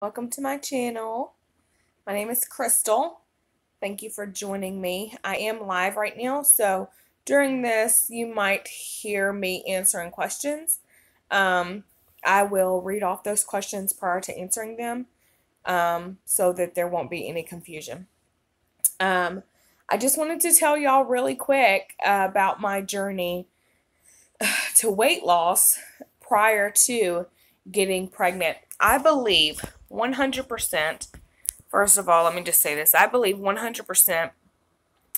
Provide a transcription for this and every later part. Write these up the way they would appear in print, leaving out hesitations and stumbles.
Welcome to my channel. My name is Crystal. Thank you for joining me. I am live right now, so during this you might hear me answering questions. I will read off those questions prior to answering them so that there won't be any confusion. I just wanted to tell y'all really quick about my journey to weight loss prior to getting pregnant. I believe 100%, first of all, let me just say this. I believe 100%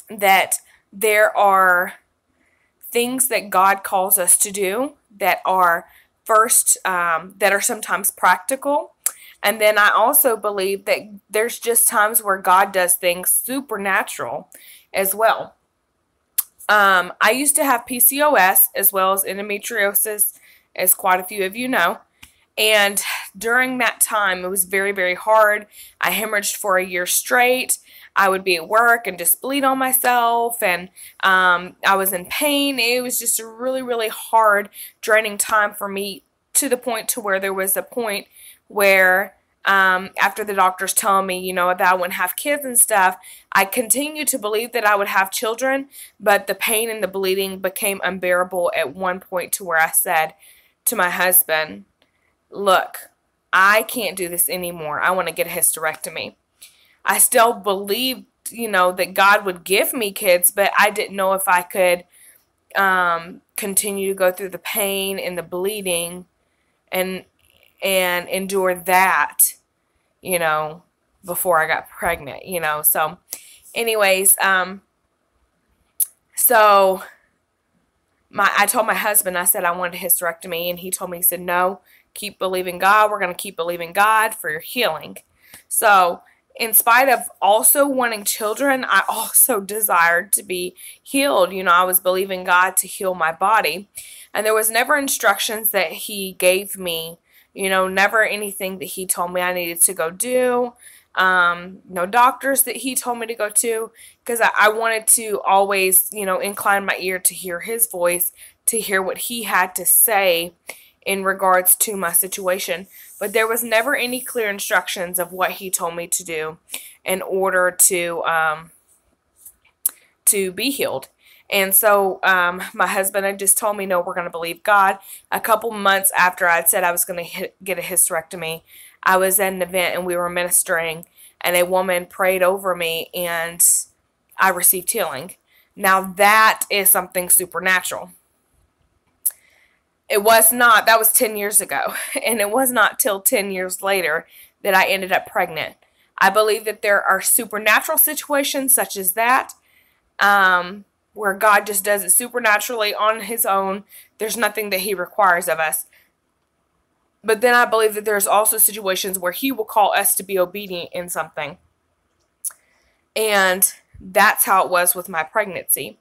that there are things that God calls us to do that are that are sometimes practical. And then I also believe that there's just times where God does things supernatural as well. I used to have PCOS as well as endometriosis, as quite a few of you know. And during that time, it was very, very hard. I hemorrhaged for a year straight. I would be at work and just bleed on myself, and I was in pain. It was just a really, really hard, draining time for me, to the point to where there was a point where after the doctors telling me, that I wouldn't have kids and stuff, I continued to believe that I would have children, but the pain and the bleeding became unbearable at one point to where I said to my husband, look, I can't do this anymore. I want to get a hysterectomy. I still believed, that God would give me kids, but I didn't know if I could continue to go through the pain and the bleeding and endure that, before I got pregnant, So anyways, so I told my husband, I said I wanted a hysterectomy, and he told me, he said, no, keep believing God. We're going to keep believing God for your healing. So in spite of also wanting children, I also desired to be healed. I was believing God to heal my body. And there was never instructions that he gave me, never anything that he told me I needed to go do. No doctors that he told me to go to, because I wanted to always, incline my ear to hear his voice, to hear what he had to say in regards to my situation. But there was never any clear instructions of what he told me to do in order to be healed. And so my husband had just told me, no, we're going to believe God. A couple months after I'd said I was going to get a hysterectomy, I was at an event and we were ministering, and a woman prayed over me, and I received healing. Now that is something supernatural. It was not, that was 10 years ago, and it was not till 10 years later that I ended up pregnant. I believe that there are supernatural situations such as that, where God just does it supernaturally on his own. There's nothing that he requires of us. But then I believe that there's also situations where he will call us to be obedient in something. And that's how it was with my pregnancy.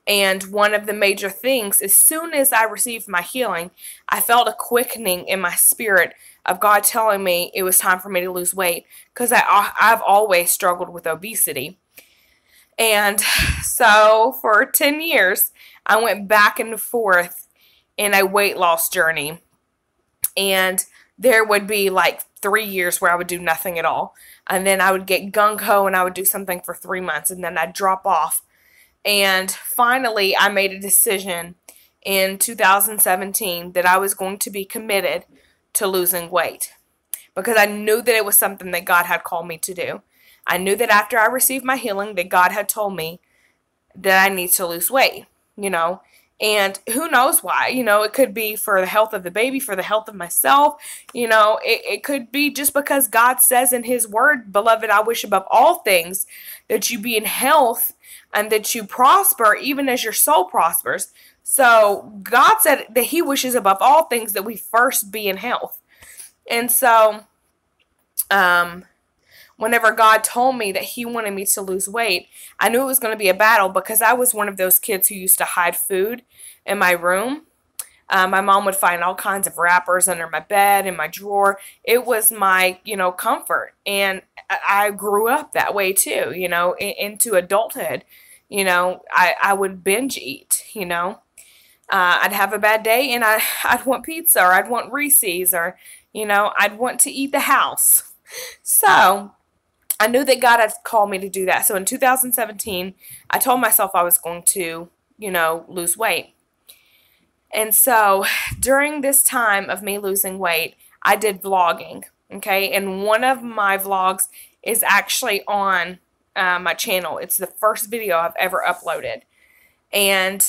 And one of the major things, as soon as I received my healing, I felt a quickening in my spirit of God telling me it was time for me to lose weight, because I've always struggled with obesity. And so for 10 years, I went back and forth in a weight loss journey. And there would be like 3 years where I would do nothing at all. And then I would get gung-ho and I would do something for 3 months, and then I'd drop off. And finally, I made a decision in 2017 that I was going to be committed to losing weight, because I knew that it was something that God had called me to do. I knew that after I received my healing that God had told me that I need to lose weight, and who knows why, it could be for the health of the baby, for the health of myself, it could be just because God says in his word, beloved, I wish above all things that you be in health and that you prosper even as your soul prospers. So God said that he wishes above all things that we first be in health. And so whenever God told me that he wanted me to lose weight, I knew it was going to be a battle, because I was one of those kids who used to hide food in my room. My mom would find all kinds of wrappers under my bed, in my drawer. It was my, comfort. And I grew up that way too, into adulthood. I would binge eat, I'd have a bad day and I'd want pizza, or I'd want Reese's, or, I'd want to eat the house. So I knew that God had called me to do that. So in 2017, I told myself I was going to, lose weight. And so during this time of me losing weight, I did vlogging. Okay. And one of my vlogs is actually on my channel. It's the first video I've ever uploaded. And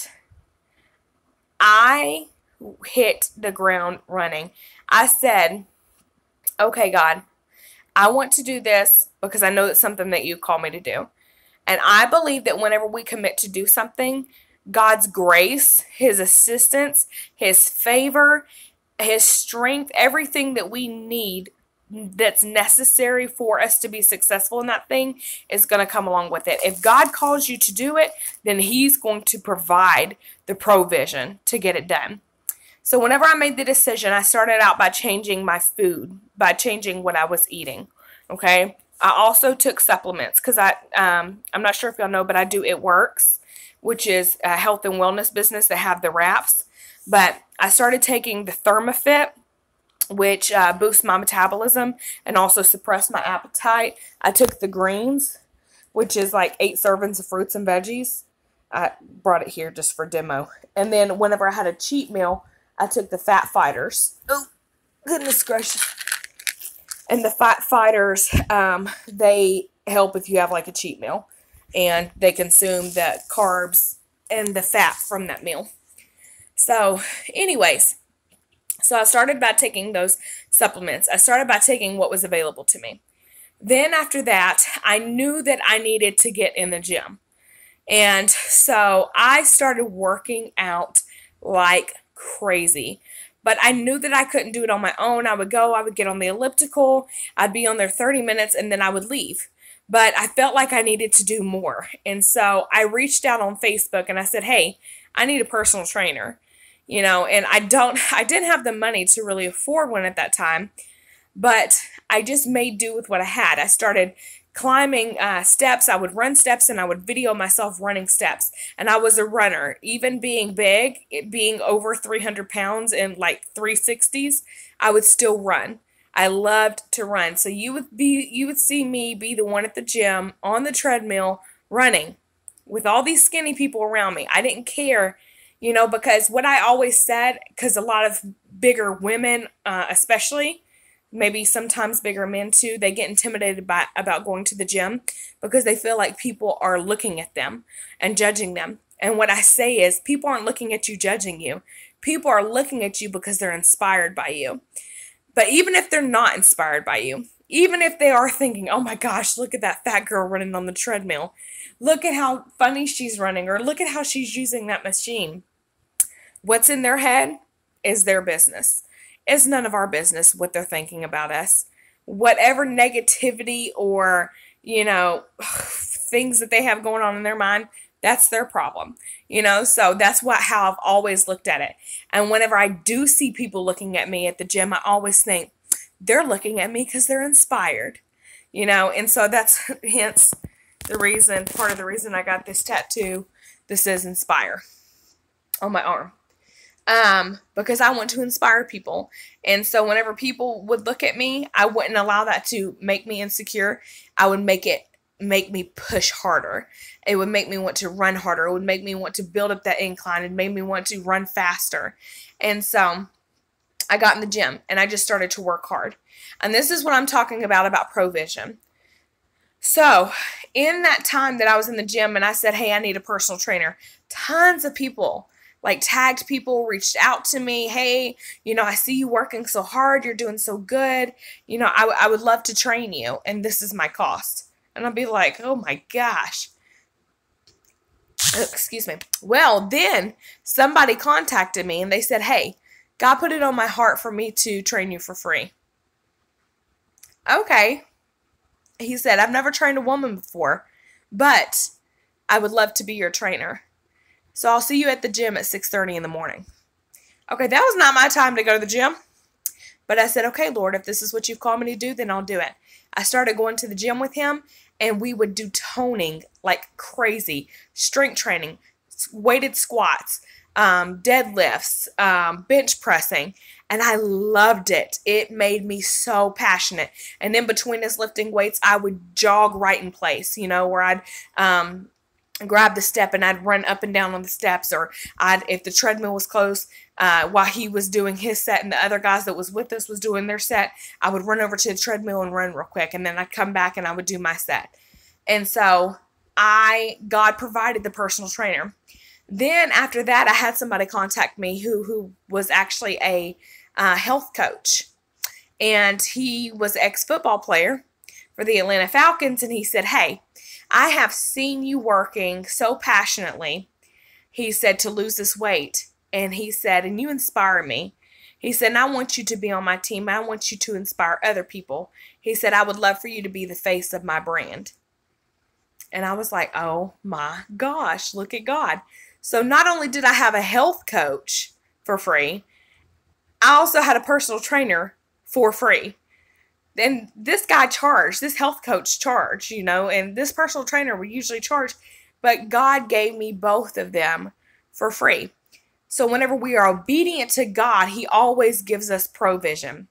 I hit the ground running. I said, okay, God, I want to do this because I know it's something that you call me to do. And I believe that whenever we commit to do something, God's grace, His assistance, His favor, His strength, everything that we need that's necessary for us to be successful in that thing is going to come along with it. If God calls you to do it, then He's going to provide the provision to get it done. So whenever I made the decision, I started out by changing my food, by changing what I was eating. Okay. I also took supplements because I'm not sure if y'all know, but I do It Works, which is a health and wellness business that have the wraps. But I started taking the Thermafit, which boosts my metabolism and also suppress my appetite. I took the greens, which is like 8 servings of fruits and veggies. I brought it here just for demo. And then whenever I had a cheat meal, I took the Fat Fighters. Oh, goodness gracious. And the Fat Fighters, they help if you have like a cheat meal. And they consume the carbs and the fat from that meal. So, anyways, so I started by taking those supplements. I started by taking what was available to me. Then after that, I knew that I needed to get in the gym. And so I started working out like crazy. But I knew that I couldn't do it on my own. I would get on the elliptical, I'd be on there 30 minutes, and then I would leave. But I felt like I needed to do more. And so I reached out on Facebook and I said, hey, I need a personal trainer. And I didn't have the money to really afford one at that time, but I just made do with what I had. I started climbing steps. I would run steps and I would video myself running steps. And I was a runner. Even being big, being over 300 pounds in like 360s, I would still run. I loved to run. So you would see me be the one at the gym on the treadmill running with all these skinny people around me. I didn't care, because what I always said, because a lot of bigger women, especially, maybe sometimes bigger men too, they get intimidated about going to the gym because they feel like people are looking at them and judging them. And what I say is, people aren't looking at you judging you. People are looking at you because they're inspired by you. But even if they're not inspired by you, even if they are thinking, oh my gosh, look at that fat girl running on the treadmill. Look at how funny she's running, or look at how she's using that machine. What's in their head is their business. It's none of our business what they're thinking about us. Whatever negativity or, things that they have going on in their mind, that's their problem. So that's how I've always looked at it. And whenever I do see people looking at me at the gym, I always think they're looking at me because they're inspired, and so that's hence part of the reason I got this tattoo. This says inspire on my arm. Because I want to inspire people. And so whenever people would look at me, I wouldn't allow that to make me insecure. I would make me push harder. It would make me want to run harder. It would make me want to build up that incline. It made me want to run faster. And so I got in the gym and I just started to work hard. And this is what I'm talking about provision. So in that time that I was in the gym and I said, hey, I need a personal trainer, tons of people tagged people, reached out to me. Hey, I see you working so hard. You're doing so good. I would love to train you. And this is my cost. And I'll be like, oh my gosh. Excuse me. Well, then somebody contacted me and they said, hey, God put it on my heart for me to train you for free. Okay. He said, I've never trained a woman before, but I would love to be your trainer. So I'll see you at the gym at 6:30 in the morning. Okay, that was not my time to go to the gym. But I said, okay, Lord, if this is what you've called me to do, then I'll do it. I started going to the gym with him, and we would do toning like crazy, strength training, weighted squats, deadlifts, bench pressing. And I loved it. It made me so passionate. And in between us lifting weights, I would jog right in place, where I'd grab the step and I'd run up and down on the steps, or if the treadmill was close, while he was doing his set and the other guys that was with us was doing their set, I would run over to the treadmill and run real quick, and then I'd come back and I would do my set. And so God provided the personal trainer. Then after that, I had somebody contact me who was actually a health coach, and he was an ex-football player for the Atlanta Falcons, and he said, "Hey, I have seen you working so passionately," he said, "to lose this weight." And he said, "And you inspire me." He said, "And I want you to be on my team. I want you to inspire other people." He said, "I would love for you to be the face of my brand." And I was like, oh my gosh, look at God. So not only did I have a health coach for free, I also had a personal trainer for free. And this guy charged, this health coach charged, and this personal trainer would usually charge, but God gave me both of them for free. So whenever we are obedient to God, he always gives us provision.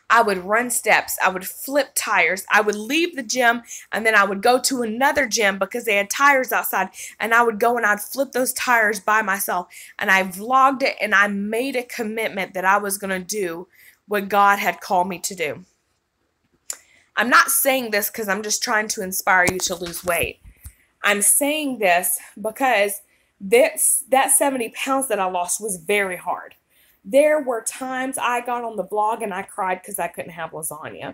I would run steps. I would flip tires. I would leave the gym, and then I would go to another gym because they had tires outside, and I would go and I'd flip those tires by myself. And I vlogged it, and I made a commitment that I was going to do what God had called me to do. I'm not saying this because I'm just trying to inspire you to lose weight. I'm saying this because that 70 pounds that I lost was very hard. There were times I got on the vlog and I cried because I couldn't have lasagna.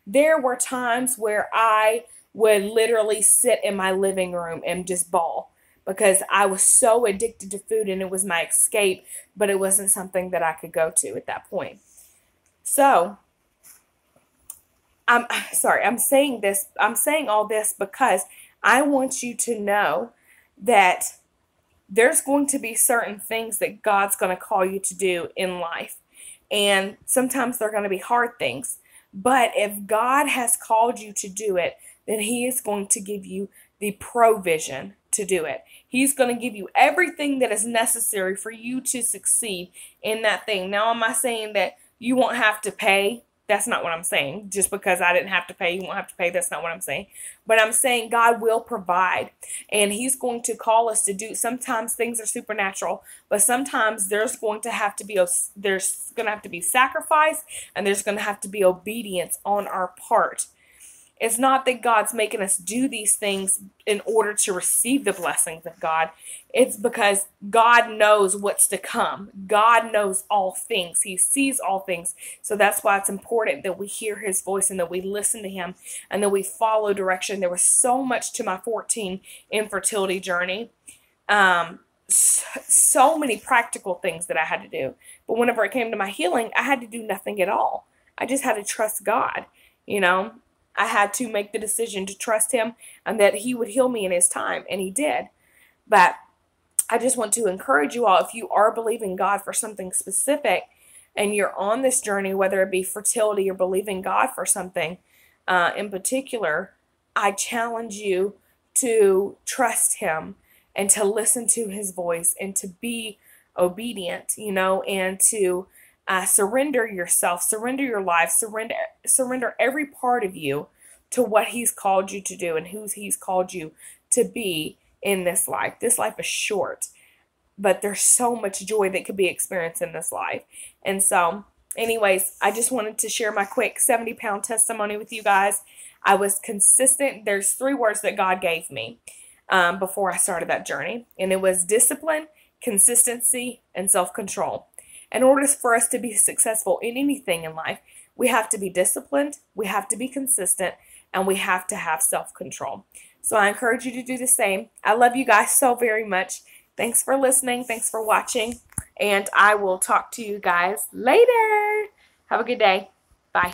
There were times where I would literally sit in my living room and just bawl because I was so addicted to food, and it was my escape, but it wasn't something that I could go to at that point. So, I'm saying all this because I want you to know that there's going to be certain things that God's going to call you to do in life. And sometimes they're going to be hard things. But if God has called you to do it, then he is going to give you the provision to do it. He's going to give you everything that is necessary for you to succeed in that thing. Now, am I saying that you won't have to pay? That's not what I'm saying. Just because I didn't have to pay, you won't have to pay. That's not what I'm saying. But I'm saying God will provide, and he's going to call us to do. Sometimes things are supernatural, but sometimes there's going to have to be sacrifice, and there's going to have to be obedience on our part. It's not that God's making us do these things in order to receive the blessings of God. It's because God knows what's to come. God knows all things. He sees all things. So that's why it's important that we hear his voice and that we listen to him and that we follow direction. There was so much to my 14 infertility journey. So many practical things that I had to do. But whenever it came to my healing, I had to do nothing at all. I just had to trust God, I had to make the decision to trust him and that he would heal me in his time, and he did. But I just want to encourage you all, if you are believing God for something specific and you're on this journey, whether it be fertility or believing God for something in particular, I challenge you to trust him and to listen to his voice and to be obedient, and to surrender yourself, surrender your life, surrender every part of you to what he's called you to do and who he's called you to be in this life. This life is short, but there's so much joy that could be experienced in this life. And so, anyways, I just wanted to share my quick 70-pound testimony with you guys. I was consistent. There's 3 words that God gave me before I started that journey, and it was discipline, consistency, and self-control. In order for us to be successful in anything in life, we have to be disciplined, we have to be consistent, and we have to have self-control. So I encourage you to do the same. I love you guys so very much. Thanks for listening. Thanks for watching. And I will talk to you guys later. Have a good day. Bye.